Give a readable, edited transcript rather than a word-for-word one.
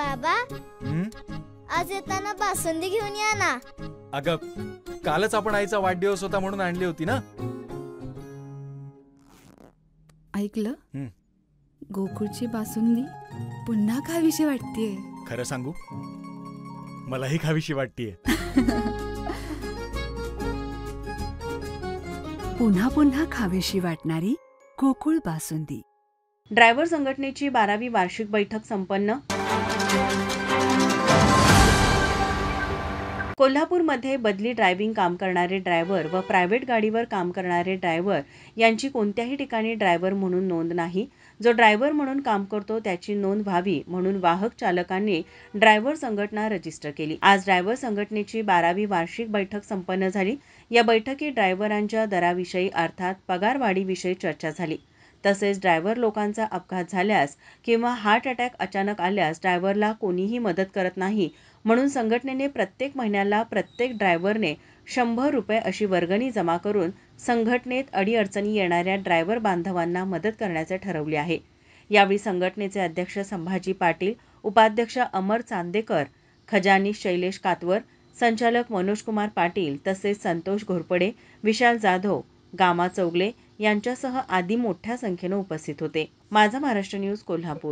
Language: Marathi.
बाबा, हं? आज येताना बासुंदी घेऊन या ना. अगं, कालच आपण आईचा वाढदिवस होता म्हणून आणली होती ना. ऐकलं? हं. गोकुळची बासुंदी पुन्हा खावीशी वाटतेय. खरं सांगू, मलाही खावीशी वाटतीये. पुन्हा पुन्हा खावीशी वाटणारी गोकुळ बासुंदी. ड्रायव्हर संघटनेची 12वी वार्षिक बैठक संपन्न. कोल्हापूरमध्ये बदली ड्रायव्हिंग काम करणारे ड्रायव्हर व प्रायव्हेट गाडीवर काम करणारे ड्रायव्हर यांची कोणत्याही ठिकाणी ड्रायव्हर म्हणून नोंद नाही. जो ड्रायव्हर म्हणून काम करतो त्याची नोंद व्हावी म्हणून वाहक चालकांनी ड्रायव्हर संघटना रजिस्टर केली. आज ड्रायव्हर संघटनेची 12वी वार्षिक बैठक संपन्न झाली. या बैठकीत ड्रायव्हरांच्या दराविषयी अर्थात पगारवाढीविषयी चर्चा झाली. तसेच ड्रायव्हर लोकांचा अपघात झाल्यास किंवा हार्ट अटॅक अचानक आल्यास ड्रायव्हरला कोणीही मदत करत नाही म्हणून संघटनेने प्रत्येक महिन्याला प्रत्येक ड्रायव्हरने 100 रुपये अशी वर्गणी जमा करून संघटनेत अडीअडचणी येणाऱ्या ड्रायव्हर बांधवांना मदत करण्याचे ठरवले आहे. यावेळी संघटनेचे अध्यक्ष संभाजी पाटील, उपाध्यक्ष अमर चांदेकर, खजानीश शैलेश कातवर, संचालक मनोजकुमार पाटील तसेच संतोष घोरपडे, विशाल जाधव, गामा चौगले यांच्यासह आदी मोठ्या संख्येने उपस्थित होते. माझा महाराष्ट्र न्यूज कोल्हापूर.